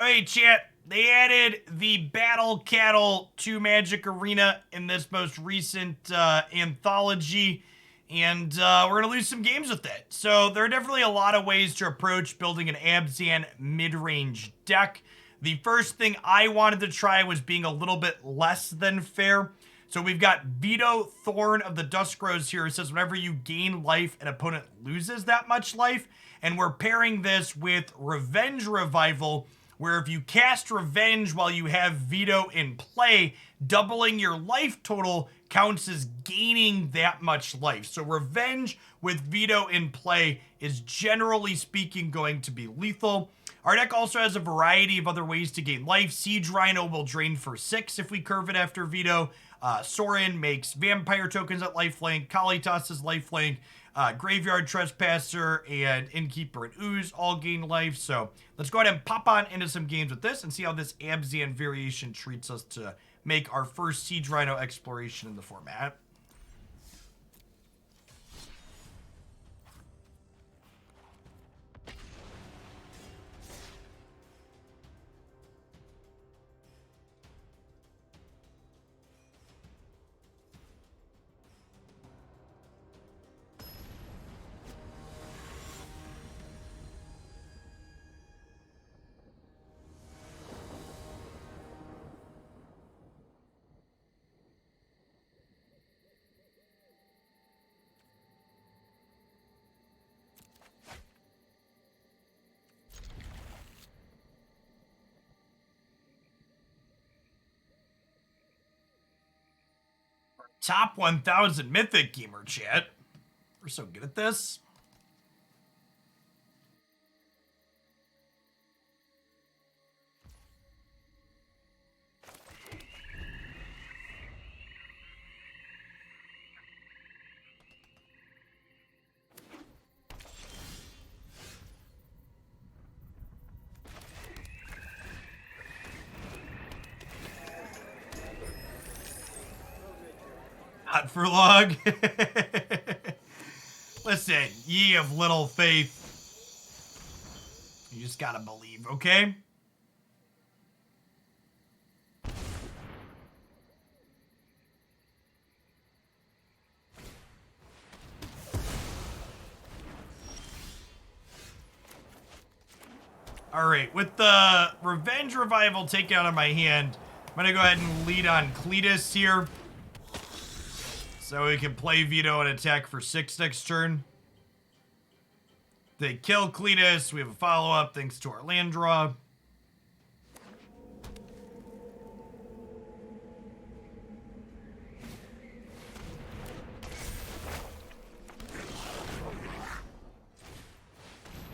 Hey, chat. They added the Battle Cattle to Magic Arena in this most recent anthology, and we're going to lose some games with it. So there are definitely a lot of ways to approach building an Abzan mid-range deck. The first thing I wanted to try was being a little bit less than fair. So we've got Veto Thorn of the Dusk Rose here. It says whenever you gain life, an opponent loses that much life. And we're pairing this with Revenge Revival, where if you cast Revenge while you have Veto in play, doubling your life total counts as gaining that much life. So Revenge with Veto in play is generally speaking going to be lethal. Our deck also has a variety of other ways to gain life. Siege Rhino will drain for 6 if we curve it after Veto. Sorin makes Vampire tokens at lifelink. Kalitas is lifelink. Graveyard Trespasser and Innkeeper and Ooze all gain life. So let's go ahead and pop on into some games with this and see how this Abzan variation treats us to make our first Siege Rhino exploration in the format. Top 1000 Mythic Gamer chat. We're so good at this. Not for long. Listen, ye of little faith. You just gotta believe, okay? Alright, with the Revenge Revival taken out of my hand, I'm gonna go ahead and lead on Cletus here. So we can play Veto and attack for 6 next turn. They kill Cletus. We have a follow-up thanks to our land draw.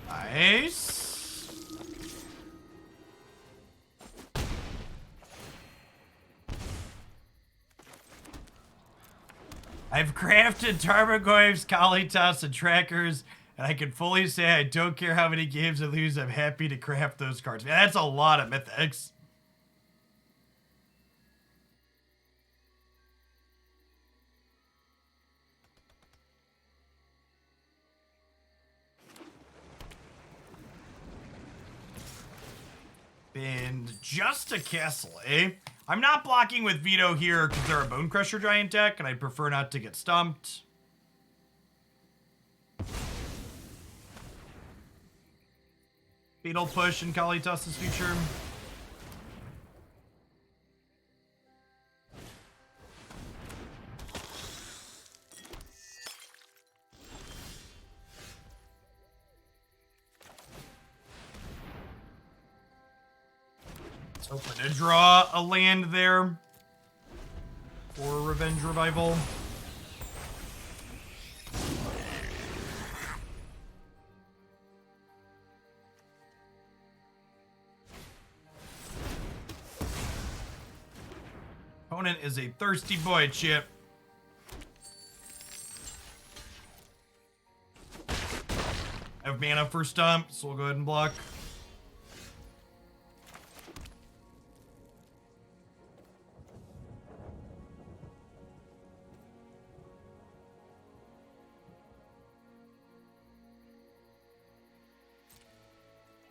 Nice. I've crafted Tarmogoyfs, Kalitas, and Trackers, and I can fully say I don't care how many games I lose, I'm happy to craft those cards. Man, that's a lot of mythics. And just a castle, eh? I'm not blocking with Veto here because they're a Bone Crusher Giant deck, and I'd prefer not to get stumped. Fatal Push in Kalitas' future. Let's hope to draw a land there for Revenge Revival. Opponent is a thirsty boy, Chip. I have mana for stump, so we'll go ahead and block.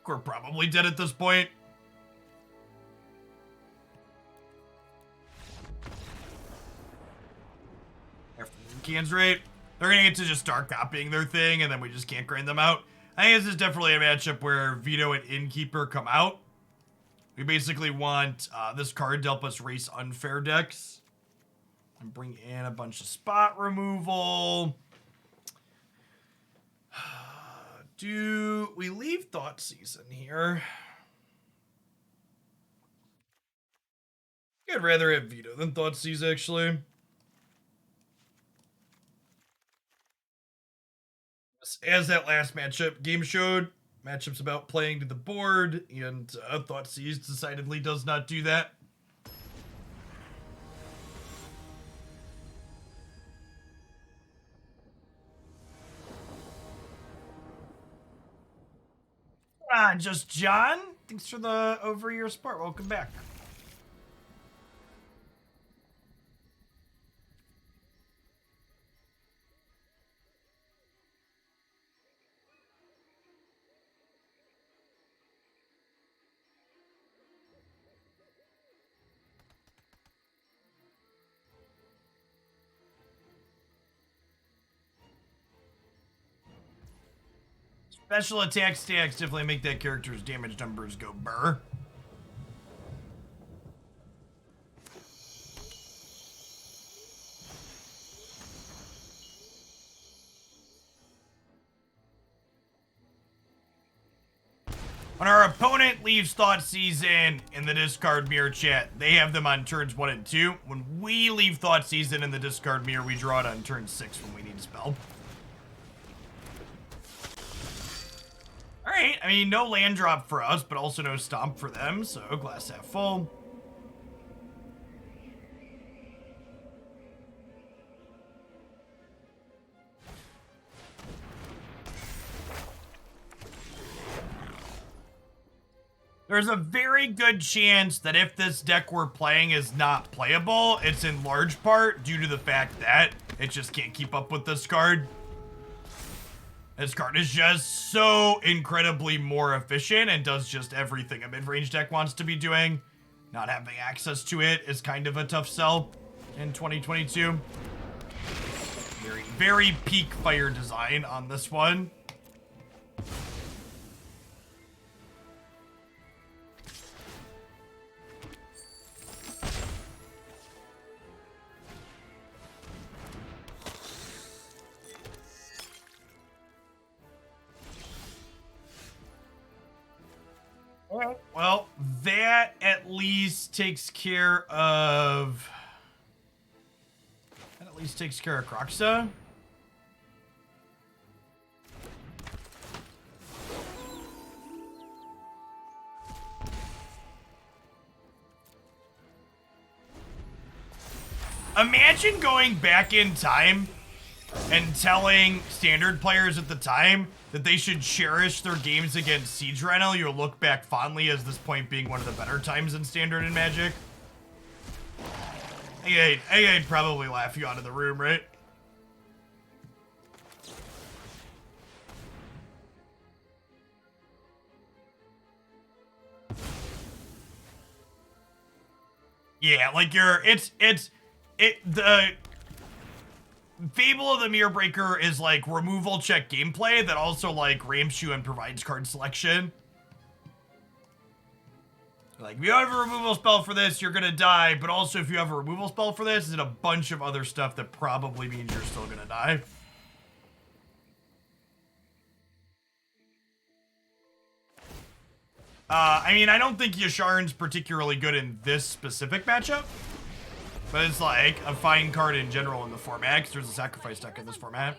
We're probably dead at this point. cans right, they're gonna get to just start copying their thing, and then we just can't grind them out. I think this is definitely a matchup where Veto and Innkeeper come out. We basically want this card to help us race unfair decks. And bring in a bunch of spot removal. Do we leave Thought Season here? I'd rather have Veto than Thought Season, actually. As that last matchup game showed, matchup's about playing to the board, and Thought Season decidedly does not do that. Just John. Thanks for the over-year support. Welcome back. Special attack stacks definitely make that character's damage numbers go burr. When our opponent leaves Thought Season in the discard mirror chat, they have them on turns 1 and 2. When we leave Thought Season in the discard mirror, we draw it on turn 6 when we need a spell. Alright, I mean, no land drop for us, but also no stomp for them, so glass half full. There's a very good chance that if this deck we're playing is not playable, it's in large part due to the fact that it just can't keep up with this card. This card is just so incredibly more efficient and does just everything a mid-range deck wants to be doing. Not having access to it is kind of a tough sell in 2022. Very, very peak fire design on this one. Well, that at least takes care of... That at least takes care of Croxa. Imagine going back in time and telling Standard players at the time that they should cherish their games against Siege Rhino. You'll look back fondly as this point being one of the better times in Standard and Magic. I'd probably laugh you out of the room, right? Yeah, like the Fable of the Mirror Breaker is like removal check gameplay that also like ramps you and provides card selection. Like, if you have a removal spell for this, you're gonna die, but also if you have a removal spell for this, and a bunch of other stuff that probably means you're still gonna die. I mean, I don't think Yasharn's particularly good in this specific matchup. But it's like a fine card in general in the format, because there's a sacrifice deck in this format.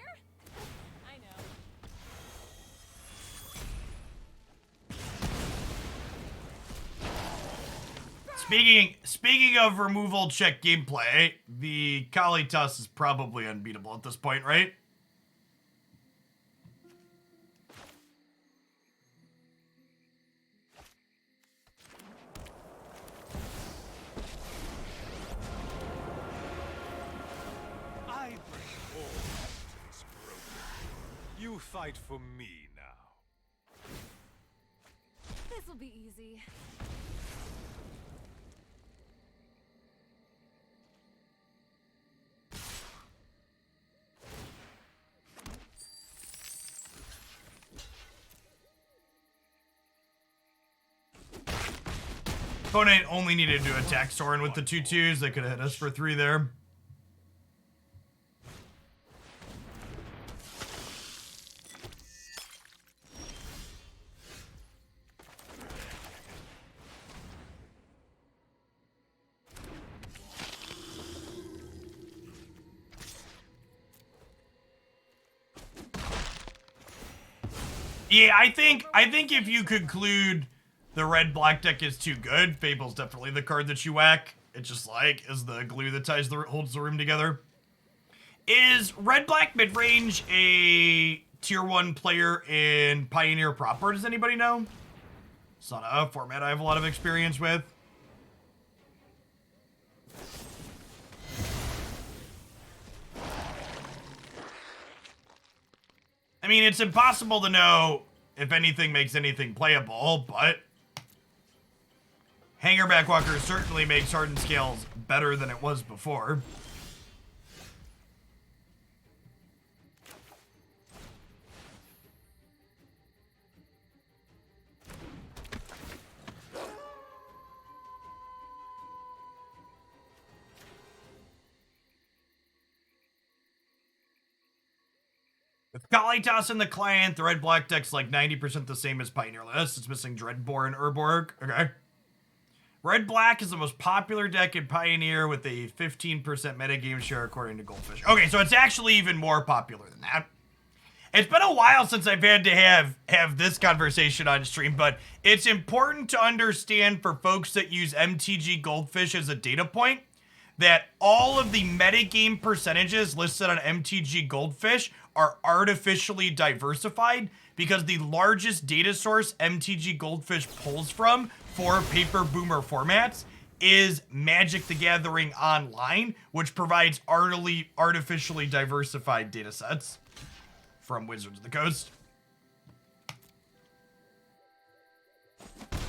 Speaking of removal check gameplay, the Kalitas is probably unbeatable at this point, right? You fight for me now. This'll be easy. Opponent only needed to attack Soren with the 2/2s. They could have hit us for 3 there. Yeah, I think if you conclude the red-black deck is too good, Fable's definitely the card that you whack. It just like is the glue that holds the room together. Is red-black mid-range a tier 1 player in Pioneer proper? Does anybody know? It's not a format I have a lot of experience with. I mean, it's impossible to know if anything makes anything playable, but Hanger Backwalker certainly makes Hardened Scales better than it was before. With Kalitas in the client, the red-black deck's like 90% the same as Pioneer List. It's missing Dreadbore and Urborg. Okay. Red-black is the most popular deck in Pioneer with a 15% metagame share according to Goldfish. Okay, so it's actually even more popular than that. It's been a while since I've had to have this conversation on stream, but it's important to understand for folks that use MTG Goldfish as a data point that all of the metagame percentages listed on MTG Goldfish are artificially diversified because the largest data source MTG Goldfish pulls from for paper boomer formats is Magic the Gathering Online, which provides artificially diversified data sets from Wizards of the Coast.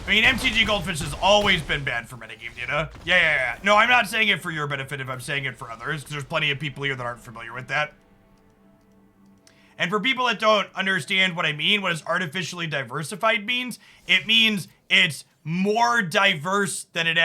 I mean, MTG Goldfish has always been bad for metagame data. Yeah. No, I'm not saying it for your benefit if I'm saying it for others, because there's plenty of people here that aren't familiar with that. And for people that don't understand what I mean, what is artificially diversified means, it means it's more diverse than the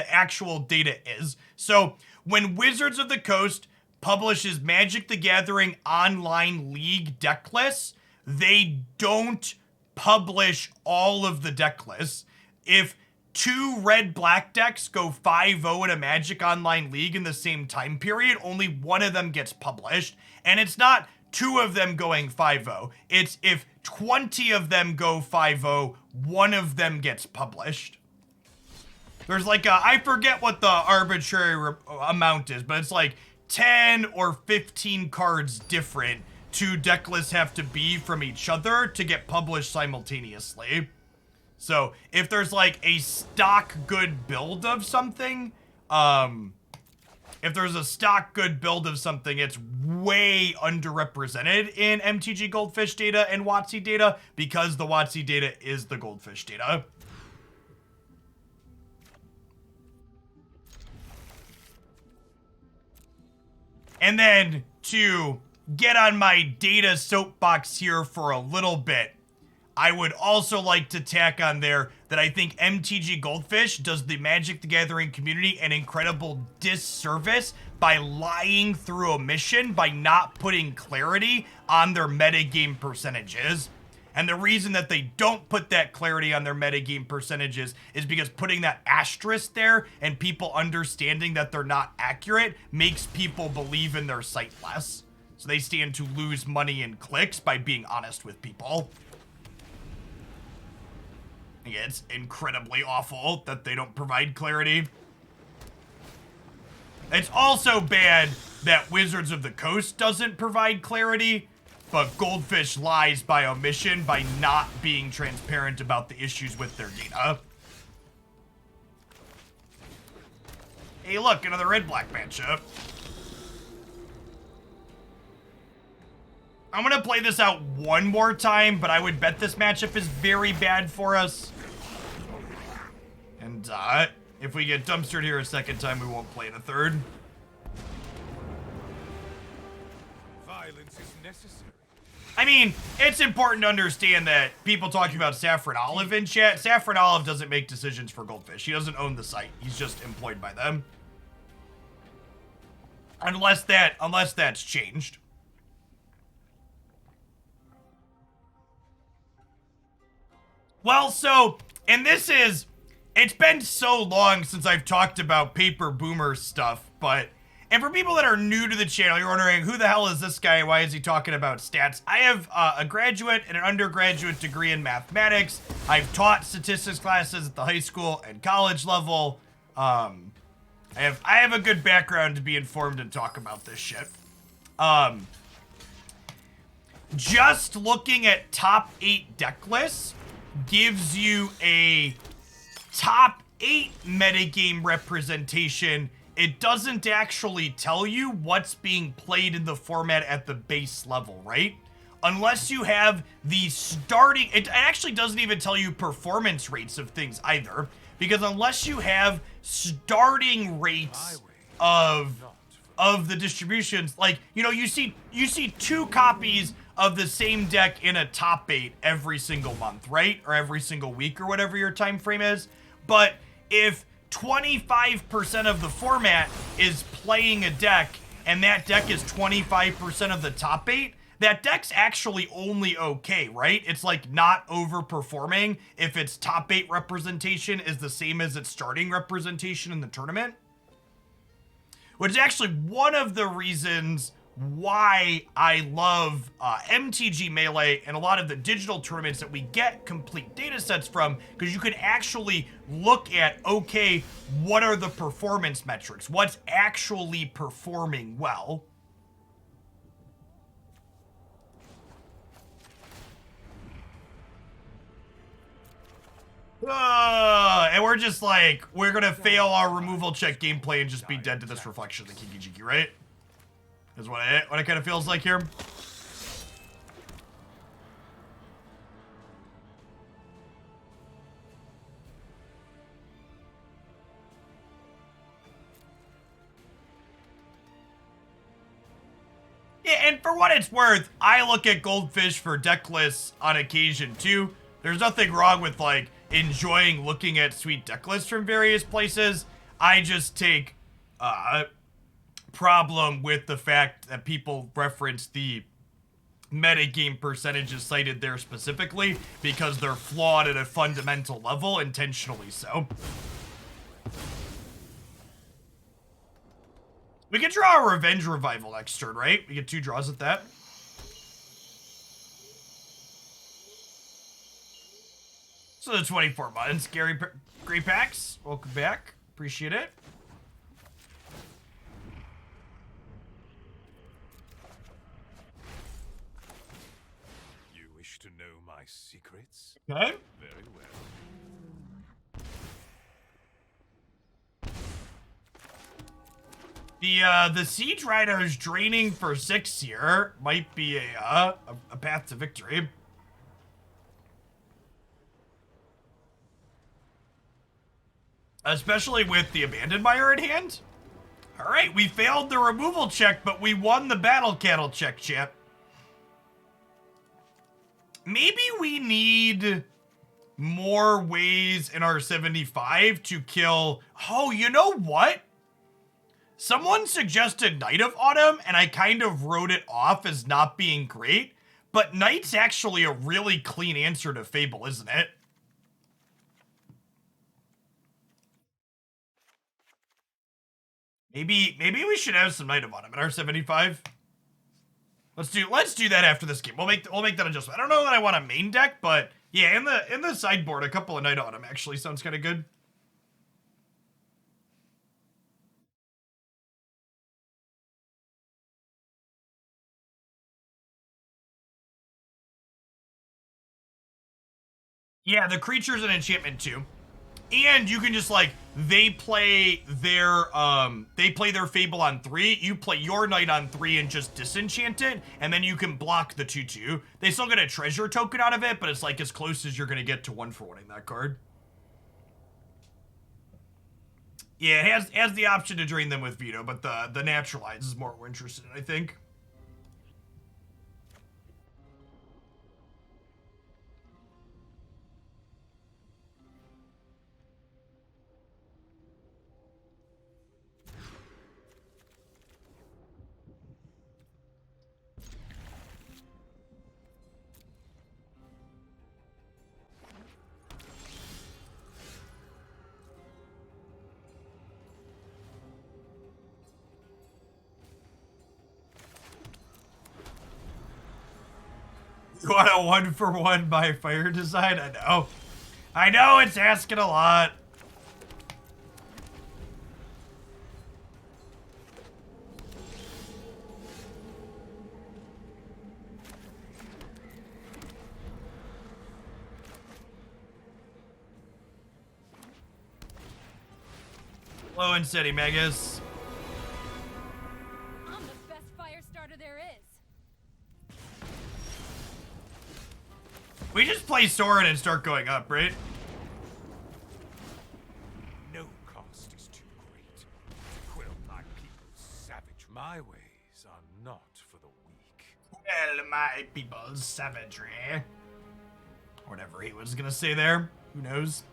actual data is. So when Wizards of the Coast publishes Magic the Gathering Online League deck lists, they don't publish all of the deck lists. If 2 red-black decks go 5-0 in a Magic Online League in the same time period, only one of them gets published. And it's not 2 of them going 5-0. It's if 20 of them go 5-0, one of them gets published. There's like I forget what the arbitrary amount is, but it's like 10 or 15 cards different 2 deck lists have to be from each other to get published simultaneously. So if there's like a stock good build of something, if there's a stock good build of something, it's way underrepresented in MTG Goldfish data and WotC data because the WotC data is the Goldfish data. And then to get on my data soapbox here for a little bit, I would also like to tack on there that I think MTG Goldfish does the Magic the Gathering community an incredible disservice by lying through omission, by not putting clarity on their metagame percentages. And the reason that they don't put that clarity on their metagame percentages is because putting that asterisk there and people understanding that they're not accurate makes people believe in their site less. So they stand to lose money and clicks by being honest with people. It's incredibly awful that they don't provide clarity. It's also bad that Wizards of the Coast doesn't provide clarity, but Goldfish lies by omission by not being transparent about the issues with their data. Hey, look, another red-black matchup. I'm going to play this out one more time, but I would bet this matchup is very bad for us. And if we get dumpstered here a second time, we won't play it a third. Violence is necessary. I mean, it's important to understand that people talking about Saffron Olive in chat, Saffron Olive doesn't make decisions for Goldfish. He doesn't own the site. He's just employed by them. Unless that's changed. Well, so, and it's been so long since I've talked about Paper Boomer stuff, but, and for people that are new to the channel, you're wondering, who the hell is this guy? Why is he talking about stats? I have a graduate and an undergraduate degree in mathematics. I've taught statistics classes at the high school and college level. I have a good background to be informed and talk about this shit. Just looking at top 8 deck lists gives you a top 8 metagame representation. It doesn't actually tell you what's being played in the format at the base level, right? Unless you have the starting, it actually doesn't even tell you performance rates of things either, because unless you have starting rates of the distributions, like, you know, you see 2 copies of the same deck in a top 8 every single month, right? Or every single week or whatever your time frame is. But if 25% of the format is playing a deck and that deck is 25% of the top 8, that deck's actually only okay, right? It's like not overperforming if its top 8 representation is the same as its starting representation in the tournament. Which is actually one of the reasons why I love MTG Melee and a lot of the digital tournaments that we get complete data sets from, because you can actually look at, okay, what are the performance metrics? What's actually performing well? And we're just like, we're gonna fail our removal check gameplay and just be dead to this reflection of the Kiki Jiki, right? Is what it kind of feels like here. Yeah, and for what it's worth, I look at Goldfish for deck lists on occasion too. There's nothing wrong with like enjoying looking at sweet deck lists from various places. I just take problem with the fact that people reference the metagame percentages cited there specifically because they're flawed at a fundamental level, intentionally so. We can draw a Revenge Revival next turn, right? We get 2 draws at that. So the 24 buttons. Gary Grey Packs, welcome back. Appreciate it. You wish to know my secrets? Okay. Very well. The Siege Rhinos draining for 6 here might be a path to victory. Especially with the Abandoned Mire in hand. All right, we failed the removal check, but we won the Battle Cattle check, chat. Maybe we need more ways in our 75 to kill... Oh, you know what? Someone suggested Night of Autumn, and I kind of wrote it off as not being great, but Night's actually a really clean answer to Fable, isn't it? Maybe we should have some Night of Autumn in our 75. Let's do that after this game. We'll make that adjustment. I don't know that I want a main deck, but yeah, in the sideboard, a couple of Night of Autumn actually sounds kind of good. Yeah, the creature's an enchantment too. And you can just like, they play their Fable on 3, you play your Knight on 3 and just disenchant it, and then you can block the 2/2. They still get a treasure token out of it, but it's like as close as you're gonna get to 1-for-1ing that card. Yeah, it has the option to drain them with veto, but the naturalize is more we're interested in, I think. You want a 1-for-1 by fire design? I know. I know it's asking a lot. Low and steady, Megas. I'm the best fire starter there is. We just play Soren and start going up, right? No cost is too great to quill my people's savage. My ways are not for the weak. Well, my people's savagery. Whatever he was gonna say there. Who knows?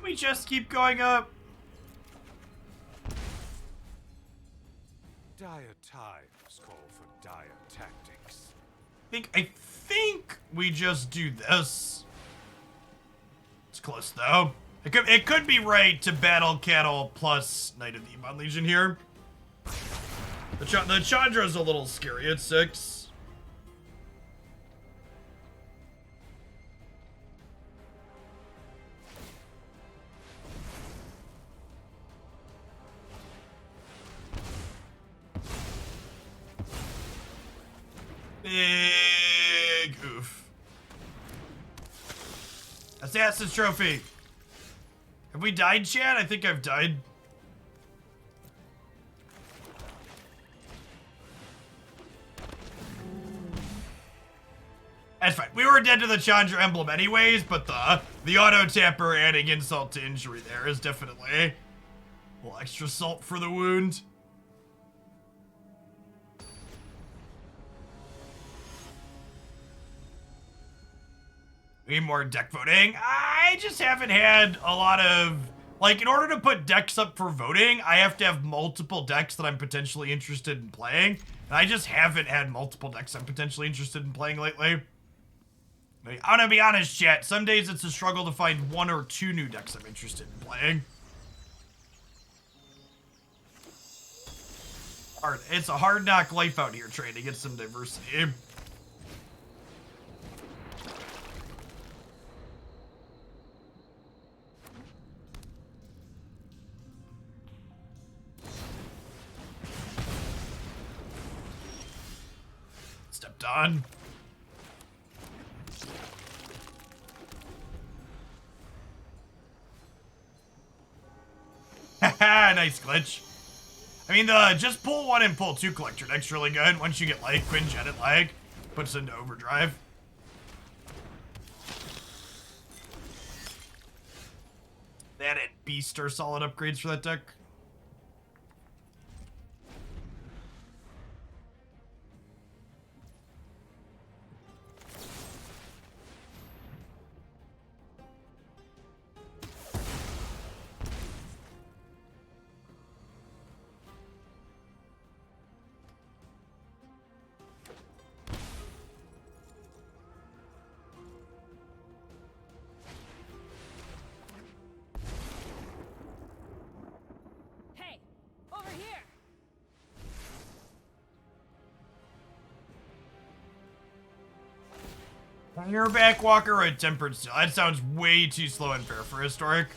We just keep going up. Dire times call for dire tactics. I think we just do this. It's close though. It could be right to battle cattle plus Knight of the Iman Legion here. The Chandra's a little scary at 6. Big oof. Assassin's Trophy. Have we died, Chad? I think I've died. That's fine. We were dead to the Chandra emblem anyways, but the auto tapper adding insult to injury there is definitely a little extra salt for the wound. We need more deck voting. I just haven't had a lot of, like, in order to put decks up for voting, I have to have multiple decks that I'm potentially interested in playing. And I just haven't had multiple decks I'm potentially interested in playing lately. I'm gonna be honest, chat. Some days it's a struggle to find 1 or 2 new decks I'm interested in playing. Hard. It's a hard knock life out here trying to get some diversity. Stepped on. Haha, nice glitch. I mean, the just pull 1 and pull 2 collector deck's really good. Once you get like Quinn Jet at lag, puts into overdrive. That and Beast are solid upgrades for that deck. Hey, over here. Back Walker or a Tempered Steel. That sounds way too slow and fair for Historic.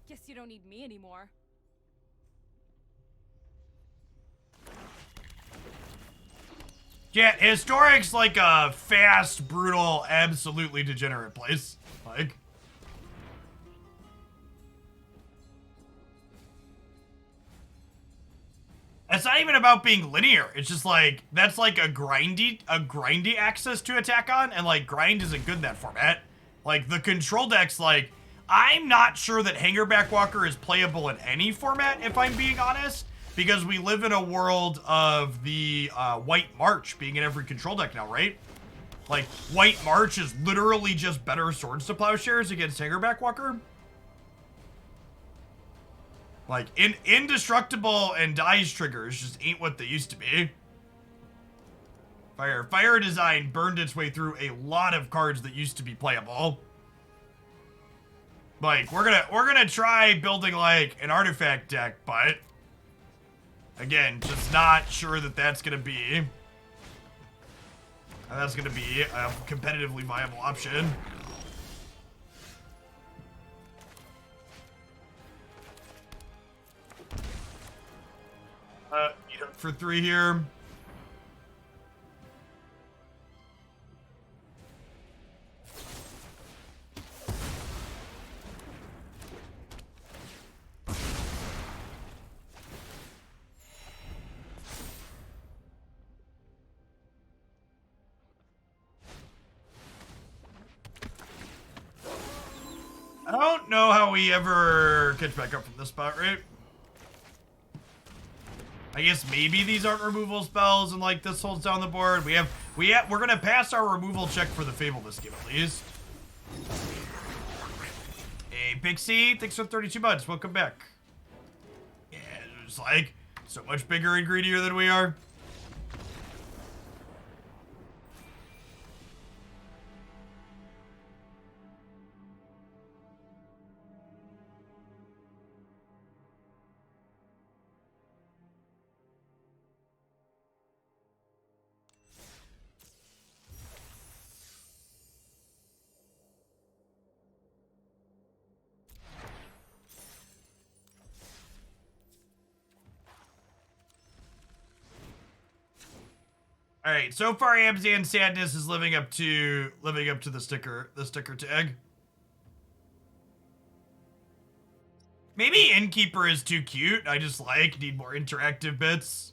Guess you don't need me anymore. Yeah, Historic's like a fast, brutal, absolutely degenerate place. Like, it's not even about being linear. It's just like, that's like a grindy access to attack on, and like grind isn't good in that format. Like the control deck's like, I'm not sure that Hangerback Walker is playable in any format, if I'm being honest. because we live in a world of the White March being in every control deck now, right? Like, White March is literally just better Swords to Plowshares against Hangerback Walker. Like, indestructible and dies triggers just ain't what they used to be. Fire Design burned its way through a lot of cards that used to be playable. Like, we're gonna try building, like, an artifact deck, but again, just not sure that that's gonna be a competitively viable option. Eat up for 3 here. I don't know how we ever catch back up from this spot, right? I guess maybe these aren't removal spells and like this holds down the board. We're gonna pass our removal check for the Fable this game at least. Hey Pixie, thanks for 32 months. Welcome back. Yeah, it's like so much bigger and greedier than we are. All right, so far Abzan Sadness is living up to the sticker tag. Maybe Innkeeper is too cute. I just need more interactive bits.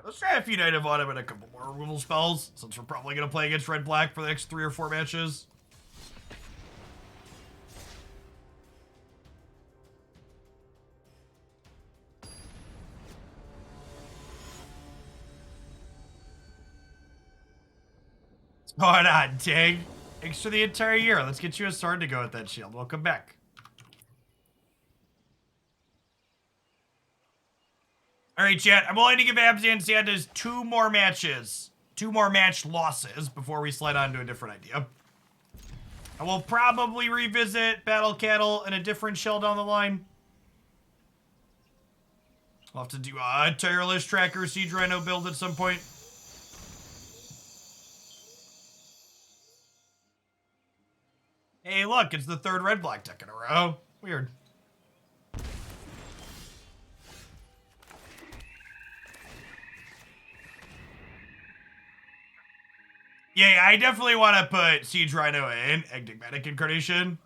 Let's try a few Night of Autumn and a couple more removal spells, since we're probably going to play against Red-Black for the next 3 or 4 matches. What's going on, Tig? Thanks for the entire year. Let's get you a sword to go with that shield. Welcome back. All right, chat. I'm willing to give Abzan Sanders 2 more matches. 2 more match losses before we slide on to a different idea. I will probably revisit Battle Cattle in a different shell down the line. I'll have to do a Tireless Tracker Siege Rhino build at some point. Hey, look. It's the 3rd Red-Black deck in a row. Weird. Yeah, I definitely want to put Siege Rhino in Enigmatic Incarnation.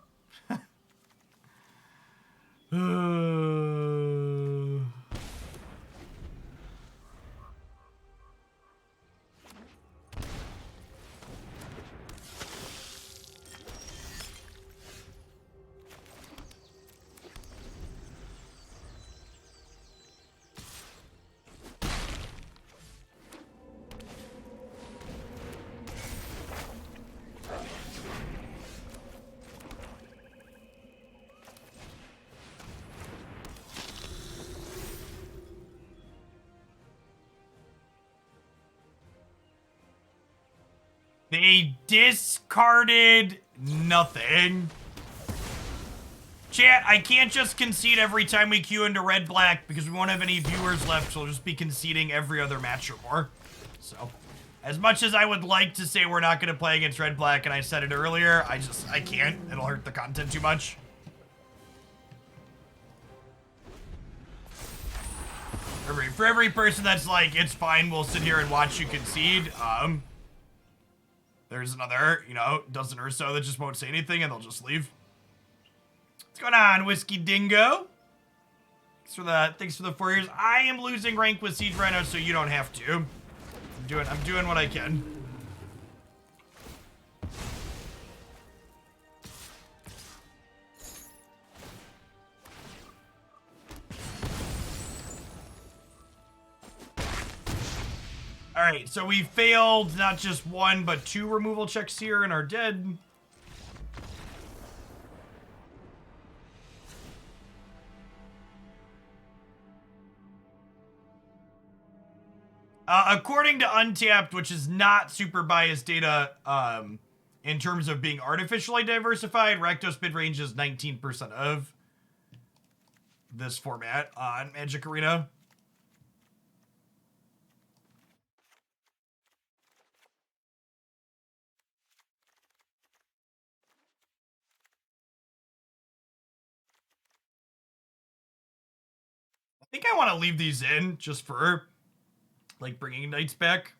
They discarded nothing. Chat, I can't just concede every time we queue into Red-Black because we won't have any viewers left, so we'll just be conceding every other match or more. So, as much as I would like to say we're not going to play against Red-Black, and I said it earlier, I can't. It'll hurt the content too much. For every person that's like, it's fine, we'll sit here and watch you concede, There's another, you know, dozen or so that just won't say anything and they'll just leave. What's going on, Whiskey Dingo? Thanks for the 4 years. I am losing rank with Siege Rhino, so you don't have to. I'm doing what I can. All right, so we failed not just 1 but 2 removal checks here and are dead. According to Untapped, which is not super biased data in terms of being artificially diversified, Rakdos mid-range is 19% of this format on Magic Arena. I think I want to leave these in just for, like, bringing knights back.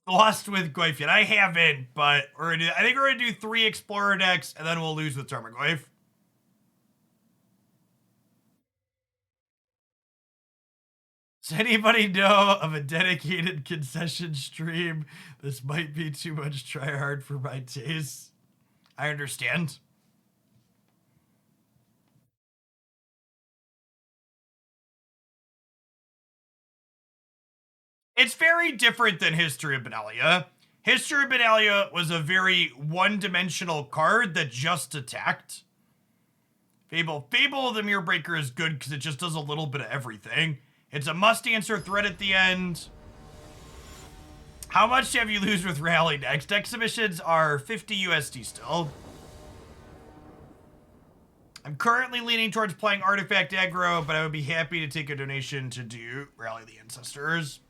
Lost with Goyf yet. I haven't, but I think we're gonna do 3 Explorer decks, and then we'll lose with Tarmogoyf. Does anybody know of a dedicated concession stream? This might be too much try hard for my taste. I understand. It's very different than History of Benalia. History of Benalia was a very one-dimensional card that just attacked. Fable of the Mirror Breaker is good because it just does a little bit of everything. It's a must-answer threat at the end. How much have you lose with Rally next? Deck submissions are 50 USD still. I'm currently leaning towards playing Artifact Aggro, but I would be happy to take a donation to do Rally the Ancestors.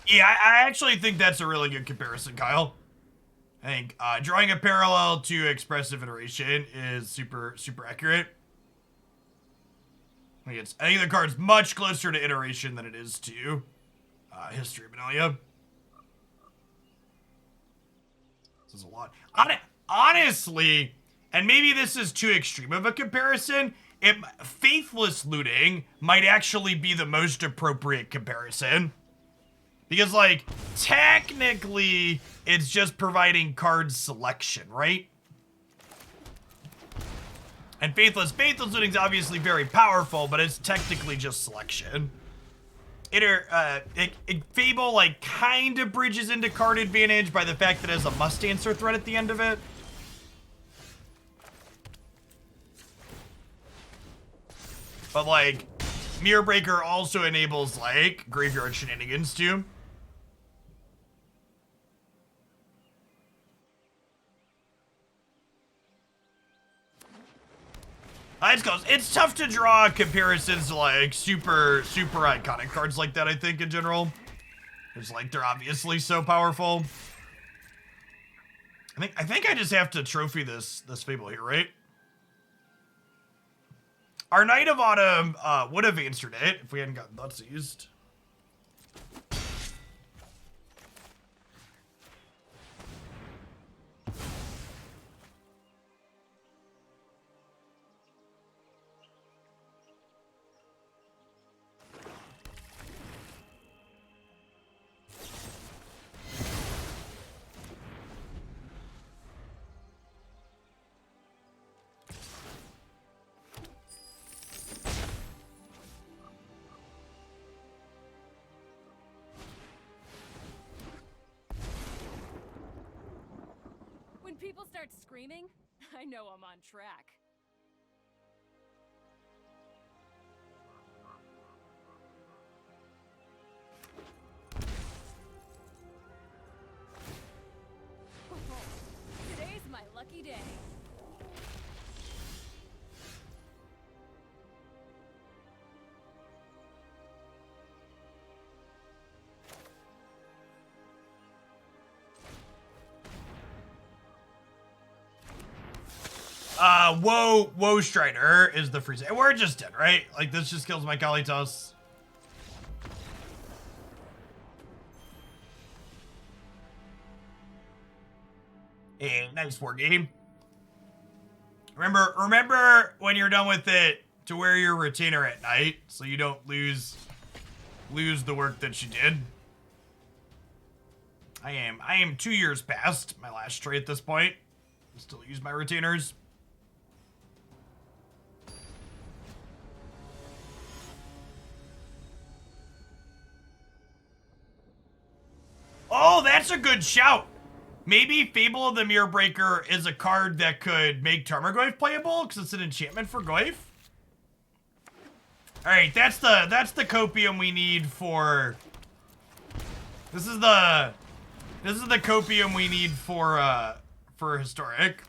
Yeah, I actually think that's a really good comparison, Kyle. I think drawing a parallel to Expressive Iteration is super accurate. I think the card's much closer to Iteration than it is to History of Benalia. This is a lot. Honestly, and maybe this is too extreme of a comparison, Faithless Looting might actually be the most appropriate comparison. Because, like, technically, it's just providing card selection, right? And Faithless Looting is obviously very powerful, but it's technically just selection. Fable, like, kind of bridges into card advantage by the fact that it has a must-answer threat at the end of it. But, like, Mirror Breaker also enables, like, graveyard shenanigans, too. It's tough to draw comparisons to, like, super iconic cards like that, I think, in general. It's like, they're obviously so powerful. I think I just have to trophy this Fable here, right? Our Knight of Autumn would have answered it if we hadn't gotten that seized. people start screaming, I know I'm on track. Today's my lucky day. Whoa, Strider is the freeze. We're just dead, right? Like, this just kills my Kalitos. Hey, nice war game. Remember when you're done with it to wear your retainer at night so you don't lose the work that you did. I am 2 years past my last trade at this point. I still use my retainers. Oh, that's a good shout. Maybe Fable of the Mirror Breaker is a card that could make Tarmogoyf playable because it's an enchantment for Goyf. All right, that's the copium we need for. This is the copium we need for historic.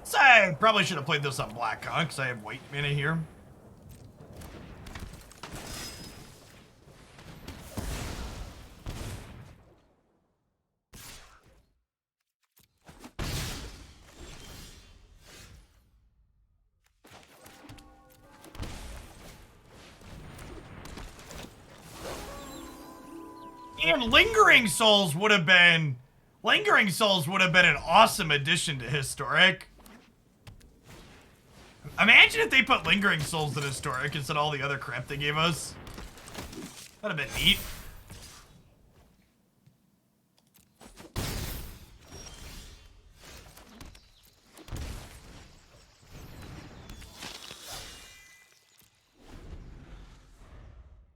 So I probably should have played this on black, huh? Because I have white mana here. And Lingering Souls would have been an awesome addition to Historic. Imagine if they put Lingering Souls in Historic instead of all the other crap they gave us. That'd have been neat.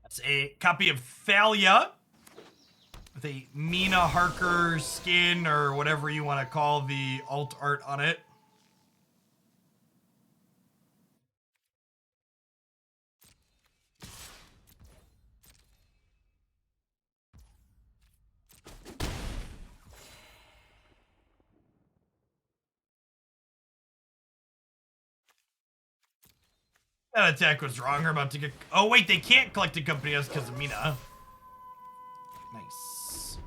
That's a copy of Thalia with a Mina Harker skin or whatever you want to call the alt art on it. That attack was wrong. We're about to get. Oh wait, they can't collect a company us because of Mina. Nice.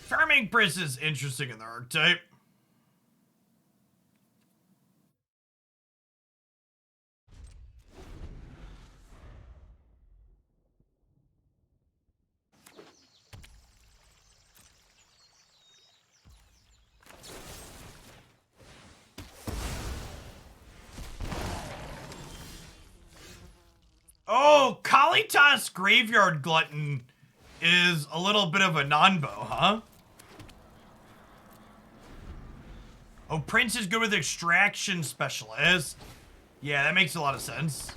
Farming Prince is interesting in the archetype. Oh, Kalitas Graveyard Glutton is a little bit of a non-bow, huh? Oh, Prince is good with Extraction Specialist. Yeah, that makes a lot of sense.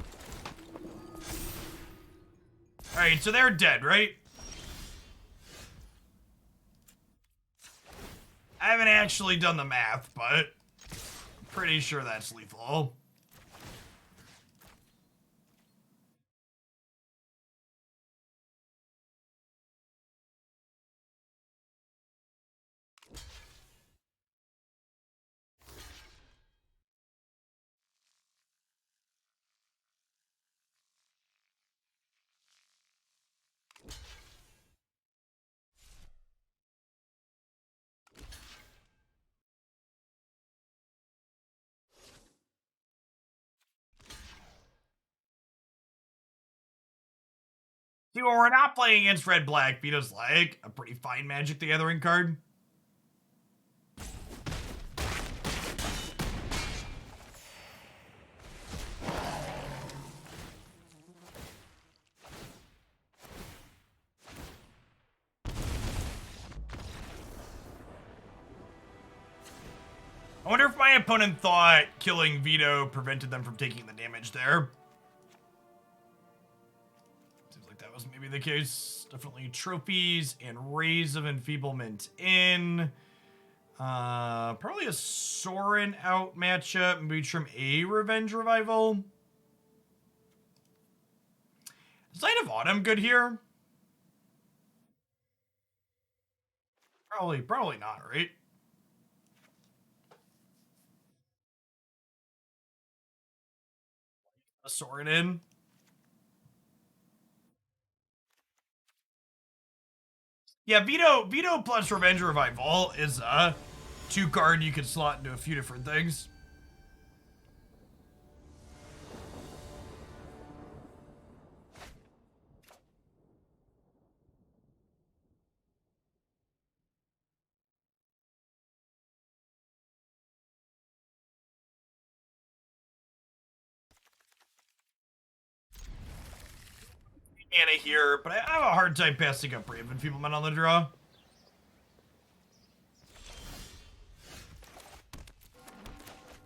Alright, so they're dead, right? I haven't actually done the math, but I'm pretty sure that's lethal. See, when we're not playing against red-black, Vito's like a pretty fine Magic the Gathering card. I wonder if my opponent thought killing Vito prevented them from taking the damage there. Seems like that was maybe the case. Definitely trophies and Rays of Enfeeblement in. Probably a Sorin out matchup. Maybe trim a Revenge Revival. Is Light of Autumn good here? Probably not, right? A Sorin in. Yeah, Vito plus Revenge Revival is a 2-card you can slot into a few different things. Mana here, but I have a hard time passing up Brave Enfeeblement on the draw.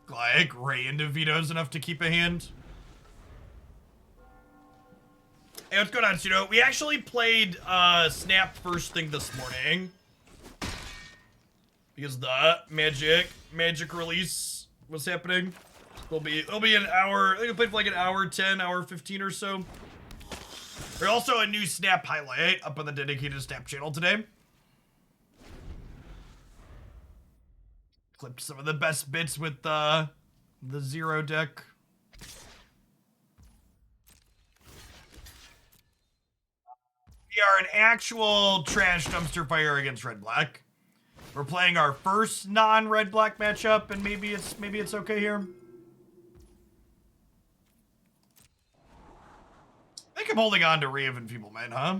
Like, Ray into Vito's enough to keep a hand. Hey, what's going on, Pseudo? We actually played Snap first thing this morning. Because the Magic release was happening. It'll be an hour. I think I played for like an hour 10, hour 15 or so. There's also a new Snap highlight up on the dedicated Snap channel today. Clipped some of the best bits with the Zero deck. We are an actual trash dumpster fire against red-black. We're playing our first non-red-black matchup, and maybe it's okay here. I think I'm holding on to Ray of Enfeeblement, huh?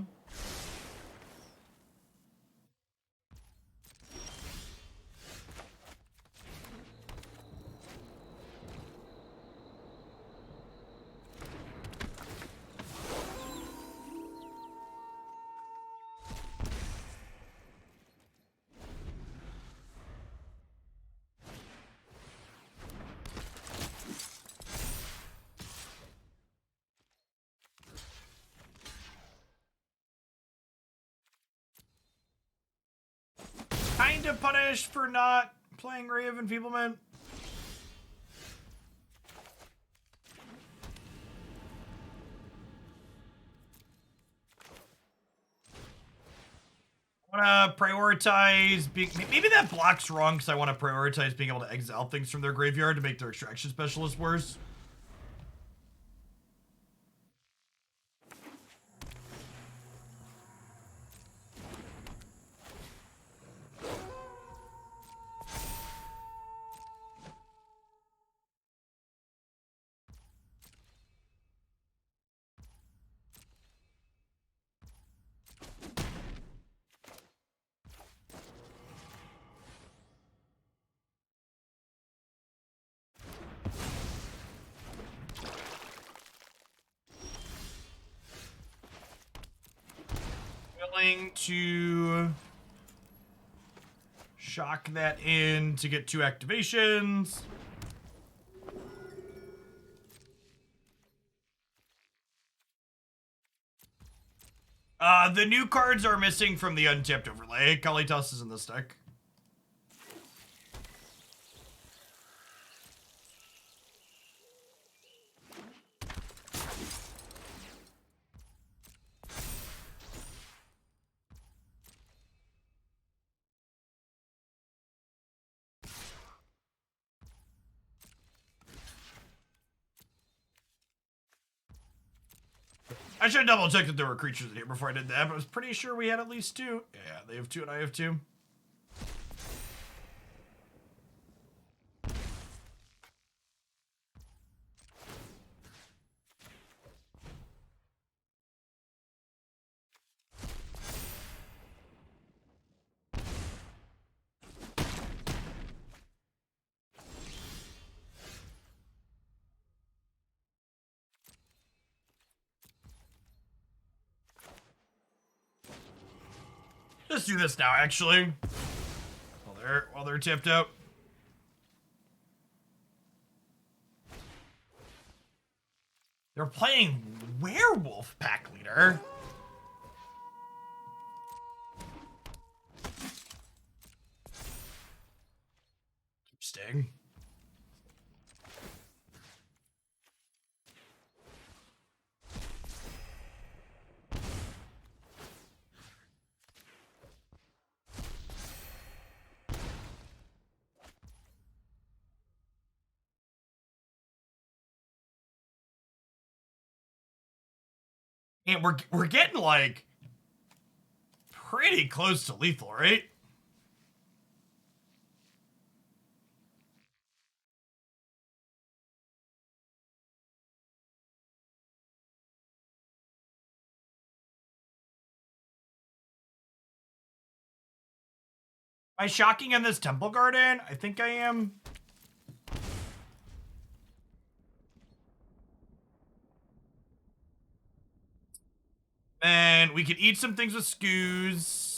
Kind of punished for not playing Ray of Enfeeblement. I want to prioritize being... Maybe that block's wrong because I want to prioritize being able to exile things from their graveyard to make their extraction specialist worse. Willing to shock that in to get 2 activations. The new cards are missing from the untapped overlay. Kalitas is in this deck. I should have double checked that there were creatures in here before I did that, but I was pretty sure we had at least 2. Yeah, they have 2 and I have 2. just do this now, actually. While they're tipped out. They're playing Werewolf Pack Leader. Interesting. And we're getting like pretty close to lethal, right? Am I shocking on this Temple Garden? I think I am. And we could eat some things with Scoos.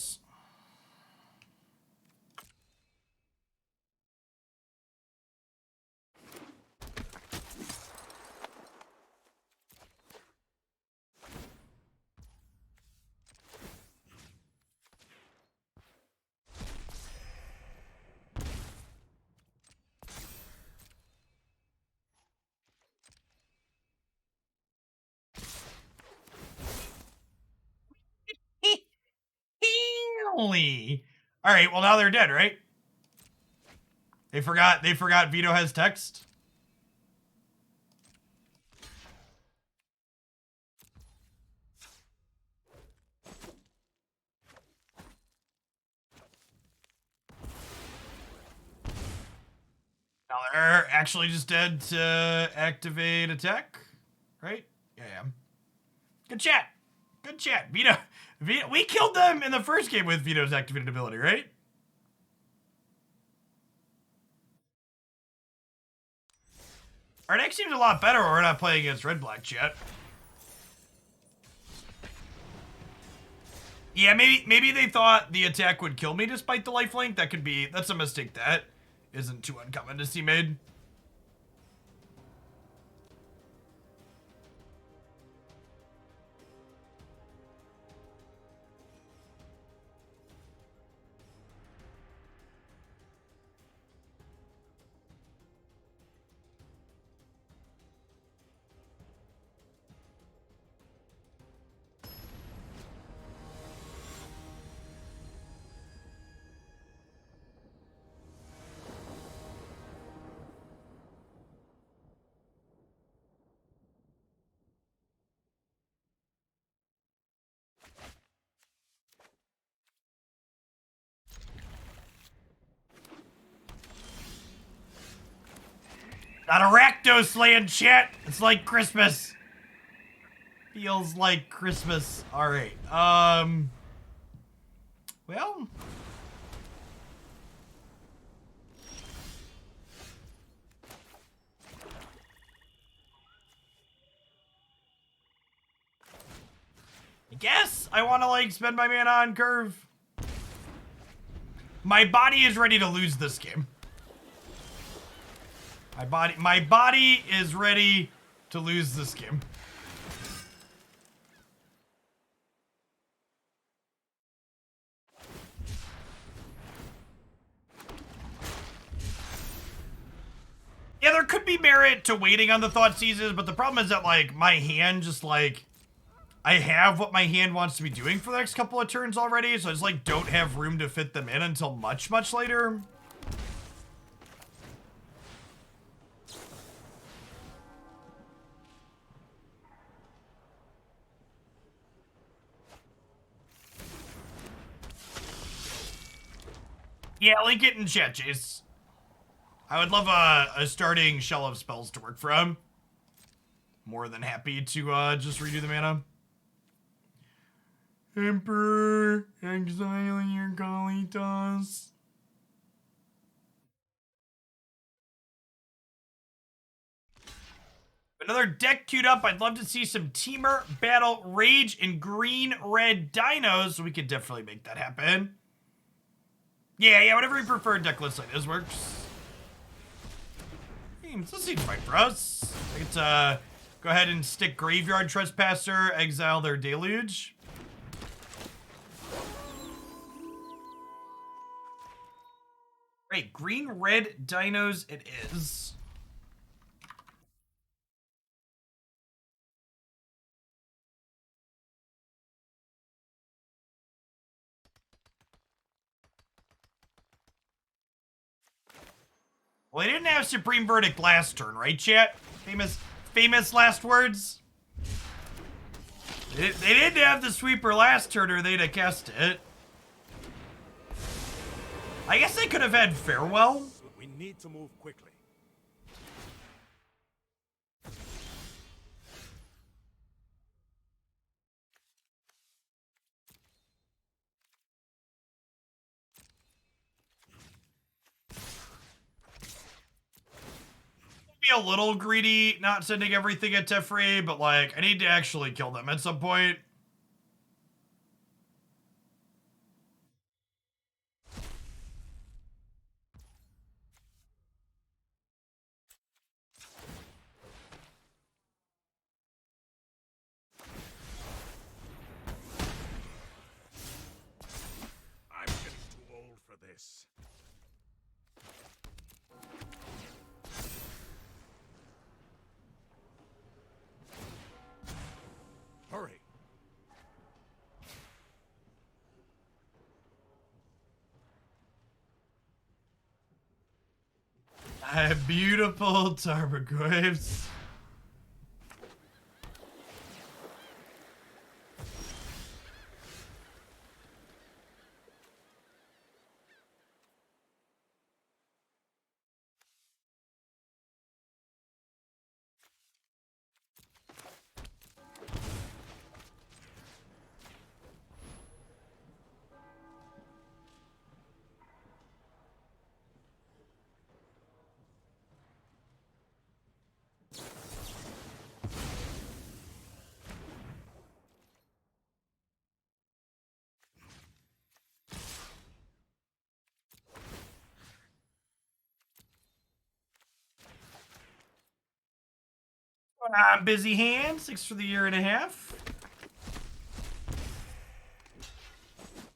All right, well now they're dead, right? They forgot Vito has text. Now they're actually just dead to activate attack, right? Yeah. Good chat. Good chat. Vito, we killed them in the first game with Vito's activated ability, right? Our deck seems a lot better when we're not playing against red-black, chat. Yeah, maybe they thought the attack would kill me despite the lifelink. That's a mistake that isn't too uncommon to see made. Not a Rakdos land, chat. It's like Christmas. Feels like Christmas. All right. Well. I guess I want to like spend my mana on curve. My body is ready to lose this game. My body is ready to lose this game. Yeah, there could be merit to waiting on the Thought Seizes, but the problem is that, like, my hand just, like, I have what my hand wants to be doing for the next couple of turns already, so I just, like, don't have room to fit them in until much, much later. Yeah, link it in chat, Jace. I would love a starting shell of spells to work from. More than happy to just redo the mana. Emperor, exiling your Galitas. Another deck queued up. I'd love to see some Teamer Battle Rage and green-red dinos, so we could definitely make that happen. Yeah, whatever you prefer, deck list like this works. This seems fine for us. I get to go ahead and stick Graveyard Trespasser, exile their Deluge. Great, green-red dinos it is. Well, they didn't have Supreme Verdict last turn, right, chat? Famous last words? They didn't have the sweeper last turn, or they'd have cast it. I guess they could have had Farewell. We need to move quickly. Be a little greedy not sending everything at Teferi, but like I need to actually kill them at some point. I'm getting too old for this. Hurry. I have beautiful Tarmogoyfs. I'm busy hand. 6 for the year and a half.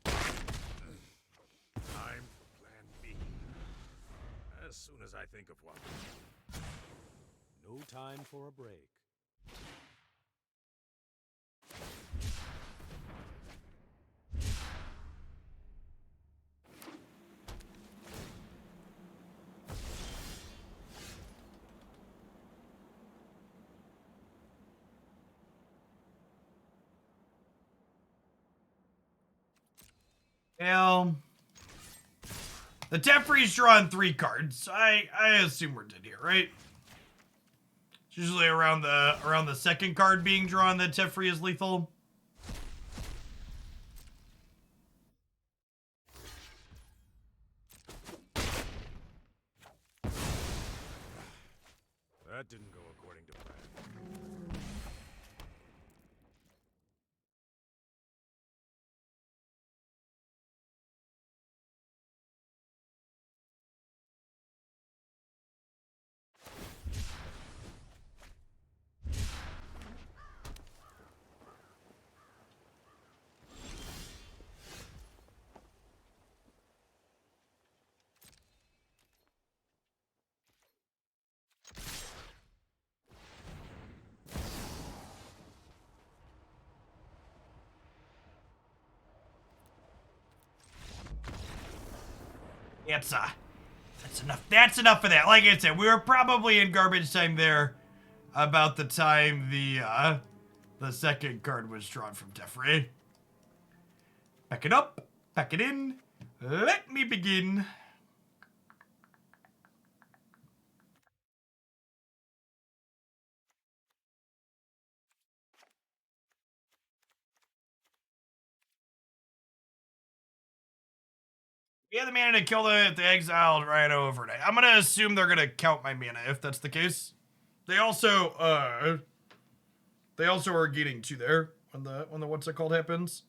Time for plan B. As soon as I think of one. No time for a break. Well, the Teferi's drawing 3 cards. I assume we're dead here, right? It's usually around the second card being drawn that Teferi is lethal. That didn't go according to plan. That's enough. That's enough of that. Like I said, we were probably in garbage time there about the time the second card was drawn from Teferi. Back it up, back it in. Let me begin. Yeah, the mana to kill the exiled Rhino overnight. I'm gonna assume they're gonna count my mana if that's the case. They also are getting 2 there when the what's it called happens.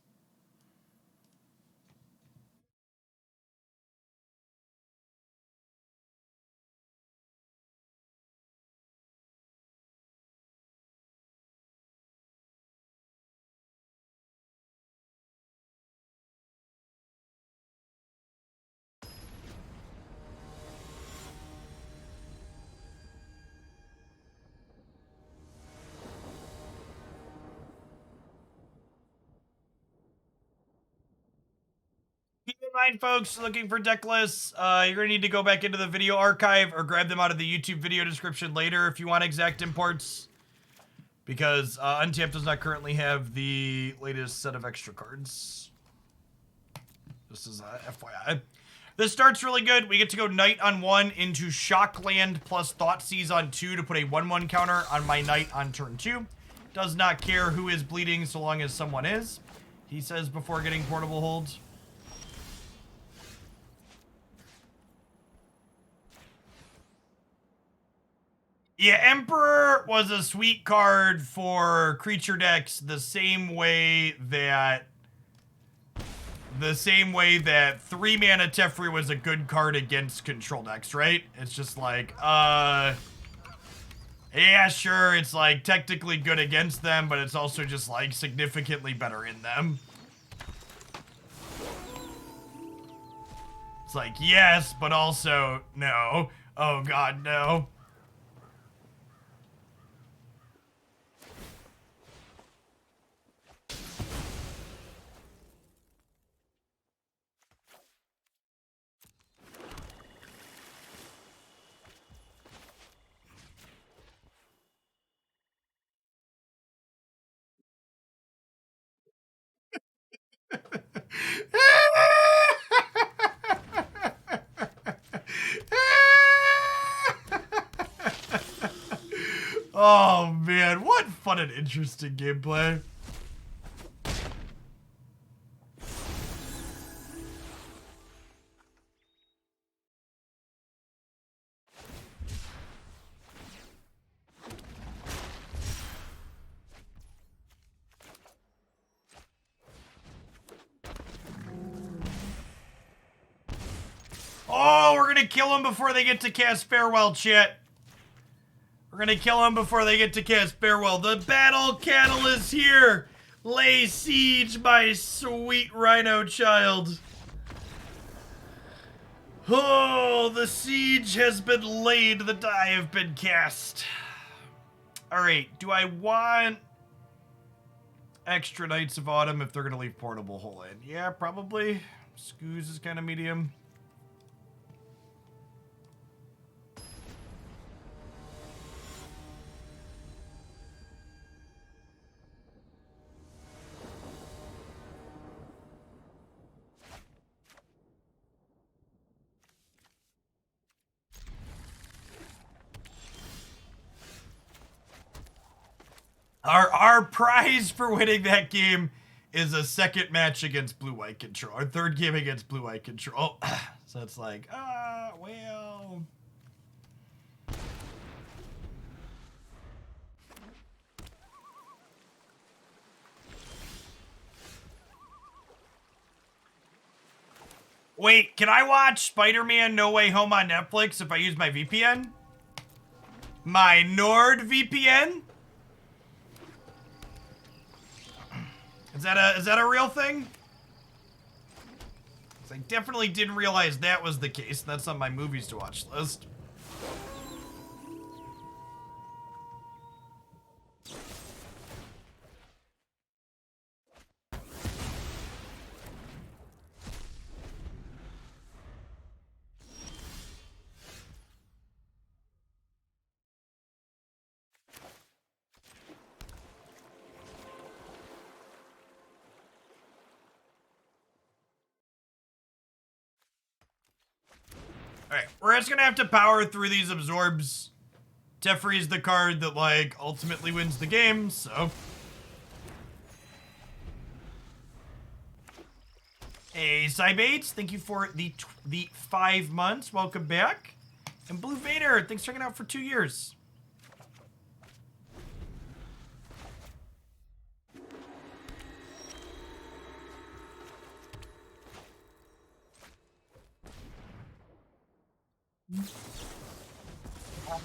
Keep in mind, folks, looking for deck lists, you're going to need to go back into the video archive or grab them out of the YouTube video description later if you want exact imports. Because Untapped does not currently have the latest set of extra cards. This is FYI. This starts really good. We get to go Knight on 1 into Shockland plus Thoughtseize on 2 to put a 1/1 counter on my Knight on turn 2. Does not care who is bleeding so long as someone is, he says before getting portable hold. Yeah, Emperor was a sweet card for creature decks the same way that 3-mana Teferi was a good card against control decks, right? It's just like, yeah, sure, it's like technically good against them, but it's also just like significantly better in them. It's like, yes, but also no. Oh god, no. Oh man, what fun and interesting gameplay. Oh, we're gonna kill him before they get to cast Farewell, chat. We're gonna kill him before they get to cast Farewell. The battle cattle is here. Lay siege, my sweet rhino child. Oh, the siege has been laid. The die have been cast. All right, do I want extra Knights of Autumn if they're gonna leave Portable Hole in? Yeah, probably. Scooz is kind of medium. Our prize for winning that game is a second match against Blue-White Control. Our third game against Blue-White Control. So it's like, well. Wait, can I watch Spider-Man No Way Home on Netflix if I use my VPN? My NordVPN? Is that a real thing? I definitely didn't realize that was the case. That's on my movies to watch list. Alright, we're just gonna have to power through these absorbs. Teferi's the card that, like, ultimately wins the game, so. Hey, Cybates, thank you for the 5 months. Welcome back. And Blue Vader, thanks for hanging out for 2 years.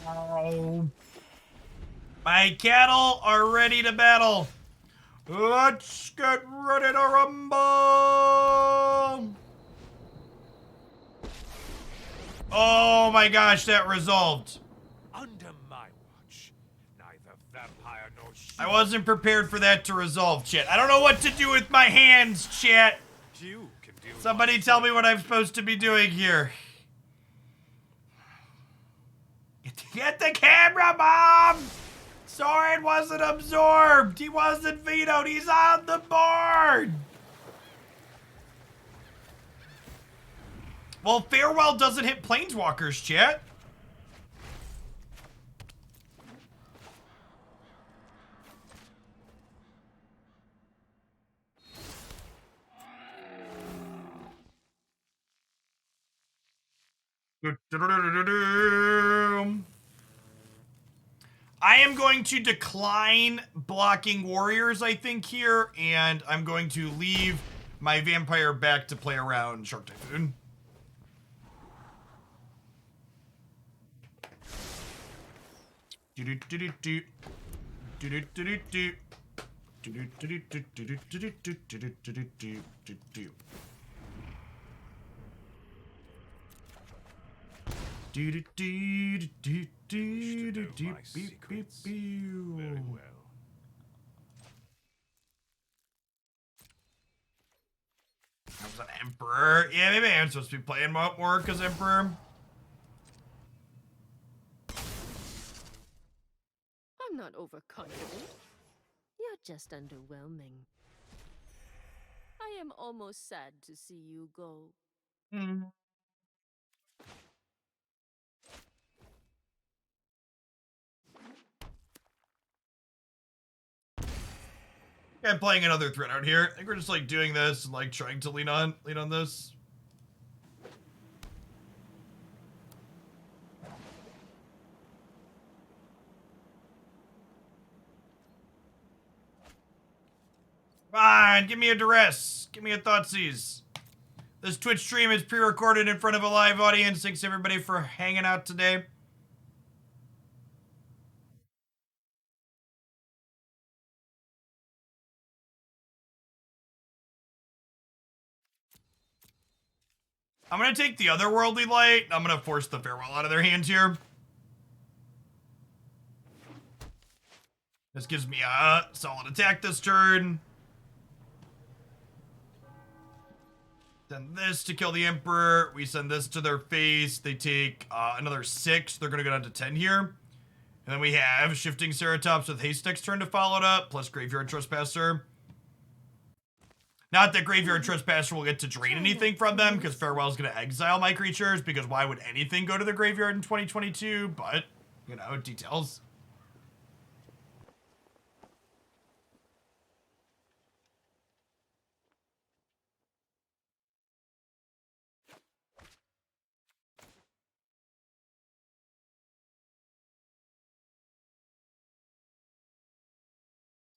Oh. My cattle are ready to battle. Let's get ready to rumble. Oh my gosh, that resolved. Under my watch, neither vampire nor I wasn't prepared for that to resolve, chat. I don't know what to do with my hands, chat. you can deal with Somebody tell me what I'm supposed to be doing here. Get the camera, Mom! Soren wasn't absorbed. He wasn't vetoed. He's on the board. Well, Farewell doesn't hit Planeswalkers, chat. I am going to decline blocking warriors, I think, here, and I'm going to leave my vampire back to play around Shark Typhoon. Very well. I was an Emperor. Yeah, maybe I'm supposed to be playing more because Emperor. I'm not overconfident. You're just underwhelming. I am almost sad to see you go. I'm playing another threat out here. I think we're just like doing this and like trying to lean on this. Come on, give me a duress. Give me a Thoughtseize. This Twitch stream is pre-recorded in front of a live audience. Thanks everybody for hanging out today. I'm gonna take the other Worldly Light. I'm gonna force the Farewell out of their hands here. This gives me a solid attack this turn. Send this to kill the Emperor. We send this to their face. They take another 6. They're gonna go down to 10 here. And then we have Shifting Ceratops with haste next turn to follow it up, plus Graveyard Trespasser. Not that Graveyard Trespasser will get to drain anything from them, because Farewell's going to exile my creatures, because why would anything go to the graveyard in 2022? But, you know, details.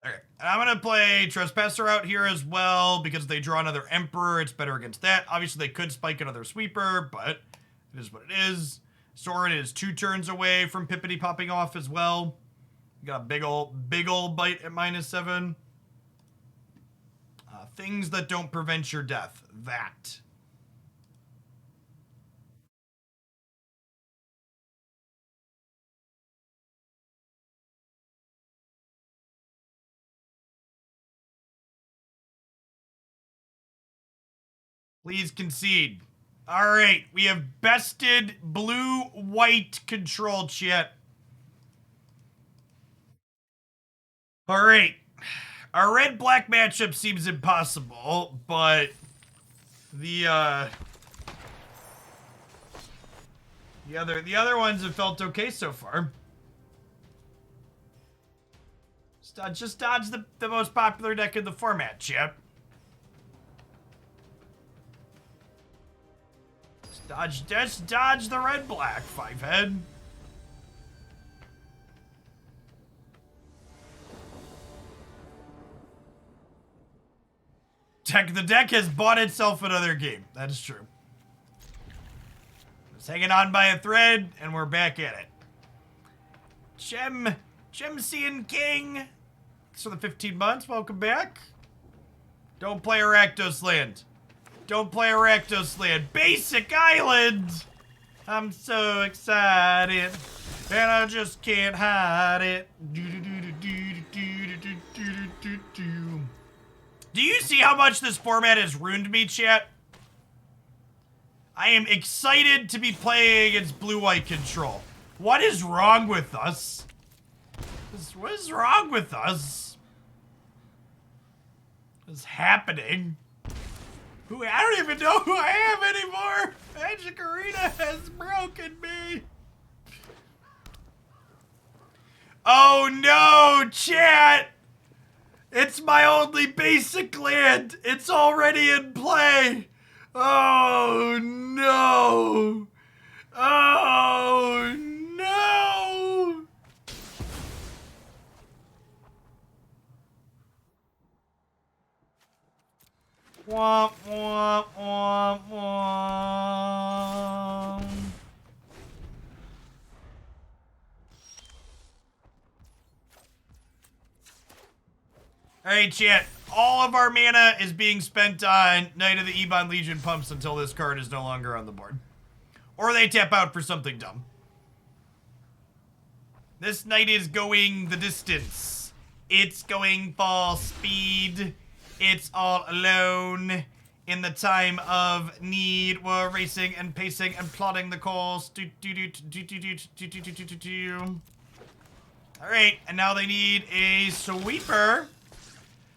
Okay, I'm going to play Trespasser out here as well, because they draw another Emperor. It's better against that. Obviously, they could spike another Sweeper, but it is what it is. Soren is 2 turns away from Pippity popping off as well. Got a big ol' bite at -7. Things that don't prevent your death. That. Please concede. All right, we have bested blue-white control, chat. All right. Our red-black matchup seems impossible, but the other ones have felt okay so far. Just dodge the most popular deck in the format, chat. Just dodge the red-black, 5-head. The deck has bought itself another game. That is true. Just hanging on by a thread, and we're back at it. Gemsian King. Thanks for the 15 months. Welcome back. Don't play Arachnos Land. Don't play Arachnos Land. Basic Island! I'm so excited, and I just can't hide it. Do you see how much this format has ruined me, chat? I am excited to be playing against blue-white control. What is wrong with us? What is wrong with us? What's happening? I don't even know who I am anymore. Magic Arena has broken me. Oh no, chat! It's my only basic land. It's already in play. Oh no. Oh no. Womp, womp, womp, womp. Alright, chat. All of our mana is being spent on Knight of the Ebon Legion pumps until this card is no longer on the board. Or they tap out for something dumb. This knight is going the distance. It's going full speed. It's all alone in the time of need. We're racing and pacing and plotting the course. Alright, and now they need a sweeper.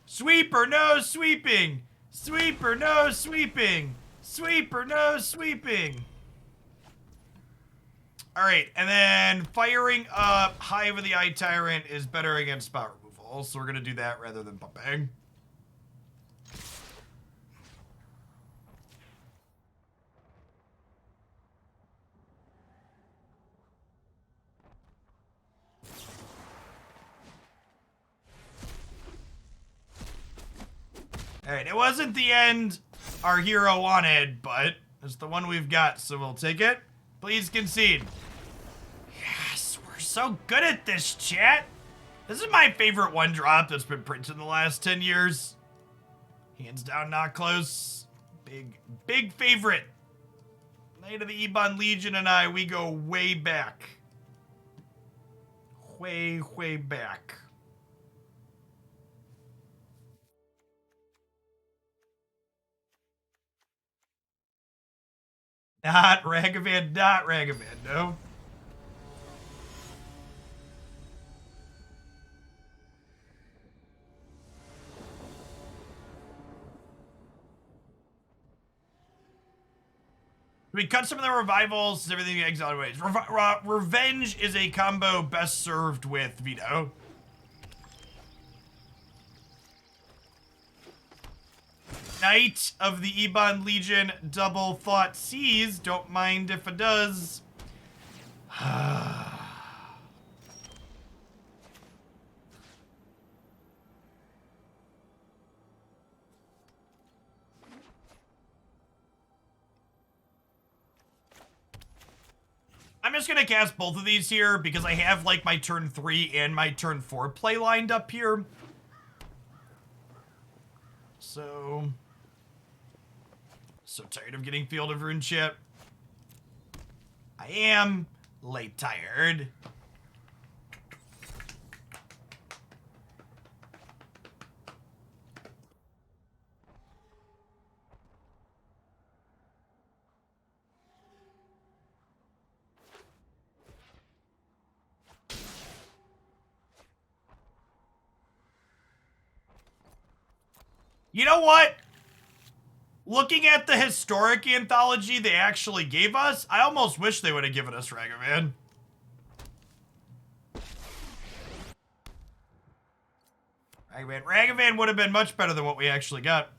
Sweeper, no sweeping. Sweeper, no sweeping. Sweeper, no sweeping. Alright, and then firing up Hive of the Eye Tyrant is better against spot removal. So we're going to do that rather than pumping. Alright, it wasn't the end our hero wanted, but it's the one we've got, so we'll take it. Please concede. Yes, we're so good at this, chat. This is my favorite one drop that's been printed in the last 10 years. Hands down, not close. Big favorite. Knight of the Ebon Legion and I, we go way back. Way back. Not Ragavan, no. We cut some of the revivals, everything exiled ways. Revenge is a combo best served with Veto. Knight of the Ebon Legion double thought sees. Don't mind if it does. I'm just gonna cast both of these here because I have like my turn 3 and my turn 4 play lined up here. So tired of getting Field of Rune chip. I am late tired. You know what? Looking at the historic anthology they actually gave us, I almost wish they would have given us Ragavan. Ragavan would have been much better than what we actually got.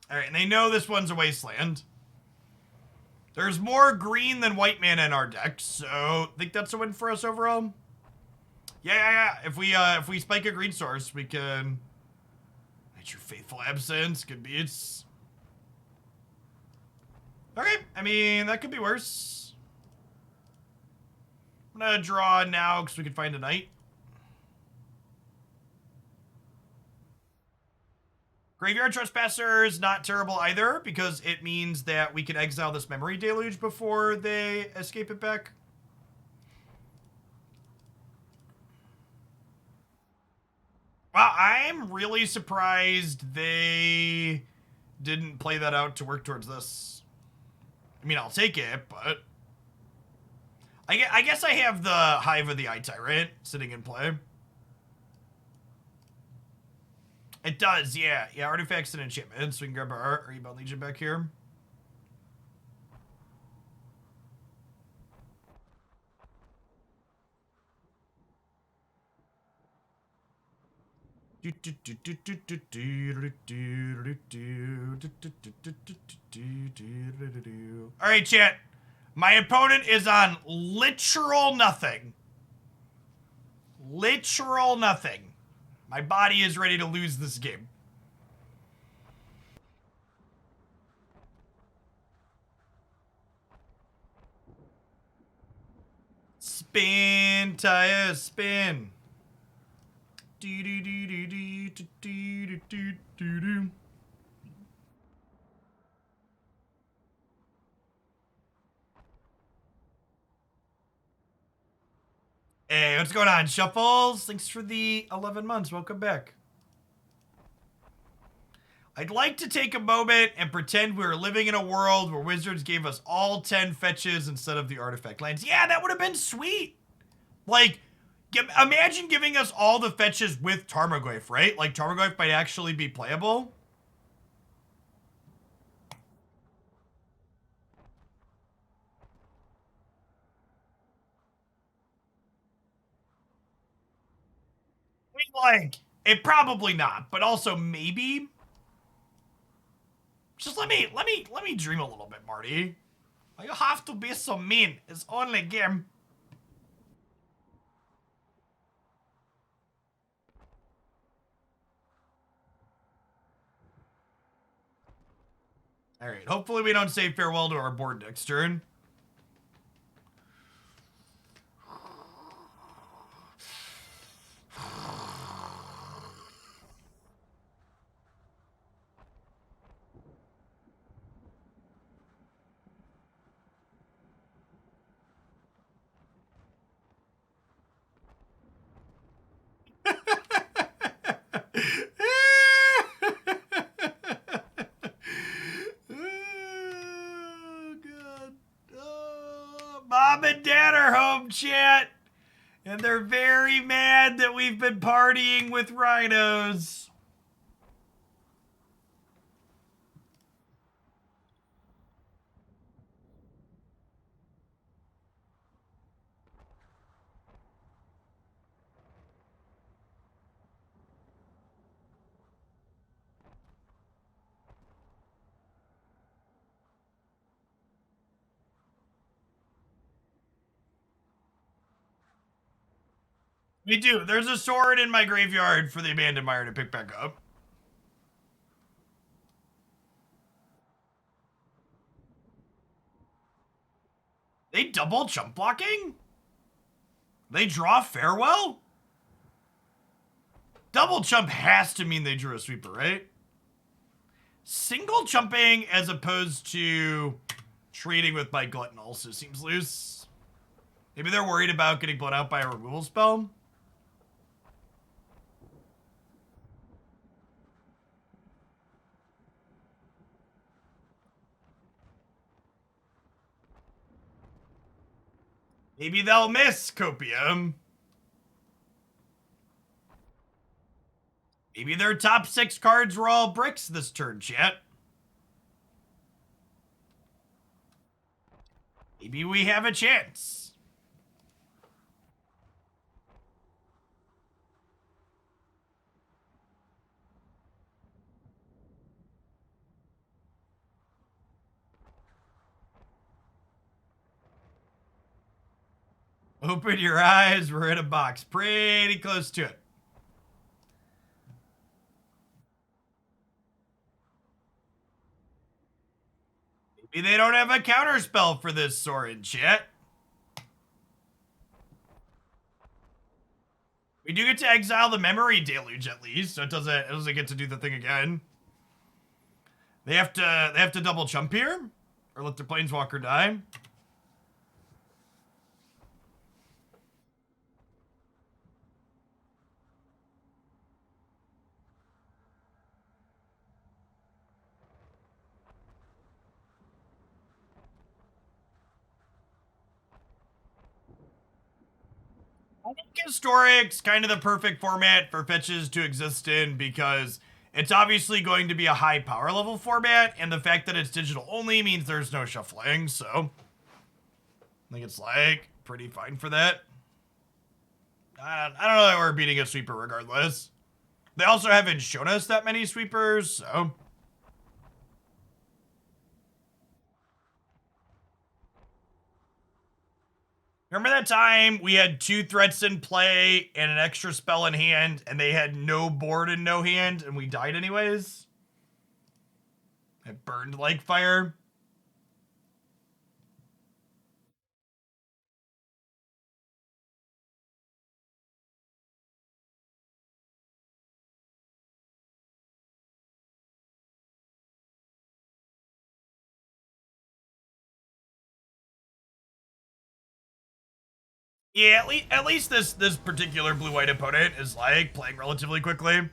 Alright, and they know this one's a wasteland. There's more green than white mana in our deck, so I think that's a win for us overall. Yeah. If we spike a green source, we can. It's your faithful absence. Good beats. Okay, I mean, that could be worse. I'm gonna draw now because we can find a knight. Graveyard Trespasser is not terrible either because it means that we can exile this Memory Deluge before they escape it back. Wow, I'm really surprised they didn't play that out to work towards this. I mean, I'll take it, but... I guess I have the Hive of the Eye Tyrant sitting in play. It does, yeah. Yeah, artifacts and enchantments. We can grab our Rebound Legion back here. All right, chat. My opponent is on literal nothing. Literal nothing. My body is ready to lose this game. Spin, tire, spin. Do do do do do do do do do do. Hey, what's going on, Shuffles? Thanks for the 11 months. Welcome back. I'd like to take a moment and pretend we were living in a world where Wizards gave us all 10 fetches instead of the artifact lands. Yeah, that would have been sweet. Like, imagine giving us all the fetches with Tarmogoyf, right? Like, Tarmogoyf might actually be playable. I mean, like, it probably not, but also maybe. Just let me dream a little bit, Marty. You have to be so mean. It's only a game. All right. Hopefully we don't say farewell to our board next turn. Oh, God. Oh, Mom and Dad are home, chat. And they're very mad that we've been partying with rhinos. We do. There's a sword in my graveyard for the Abandoned Mire to pick back up. They double jump blocking? They draw Farewell? Double jump has to mean they drew a sweeper, right? Single jumping as opposed to trading with my Glutton also seems loose. Maybe they're worried about getting blown out by a removal spell. Maybe they'll miss Copium. Maybe their top 6 cards were all bricks this turn, chat. Maybe we have a chance. Open your eyes, we're in a box. Pretty close to it. Maybe they don't have a counterspell for this Sorin, chat. We do get to exile the memory deluge at least, so it doesn't get to do the thing again. They have to double jump here, or let their planeswalker die. I think Historic's kind of the perfect format for fetches to exist in because it's obviously going to be a high power level format, and the fact that it's digital only means there's no shuffling, so I think it's like pretty fine for that. I don't know that we're beating a sweeper regardless. They also haven't shown us that many sweepers, so. Remember that time we had 2 threats in play and an extra spell in hand, and they had no board and no hand, and we died anyways? It burned like fire. Yeah, at least this particular blue-white opponent is like playing relatively quickly.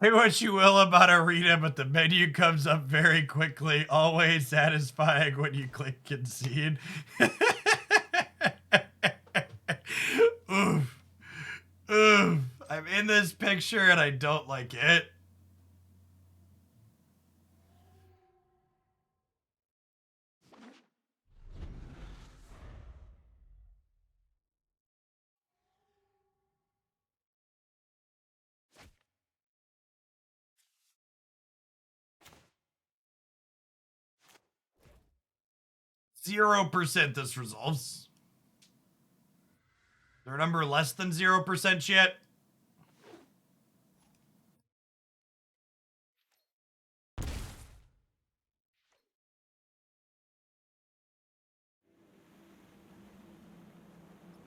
'Say what you will about Arena, but the menu comes up very quickly, always satisfying when you click concede. Oof. Oof. I'm in this picture and I don't like it. %0% this resolves. Their number less than 0% yet.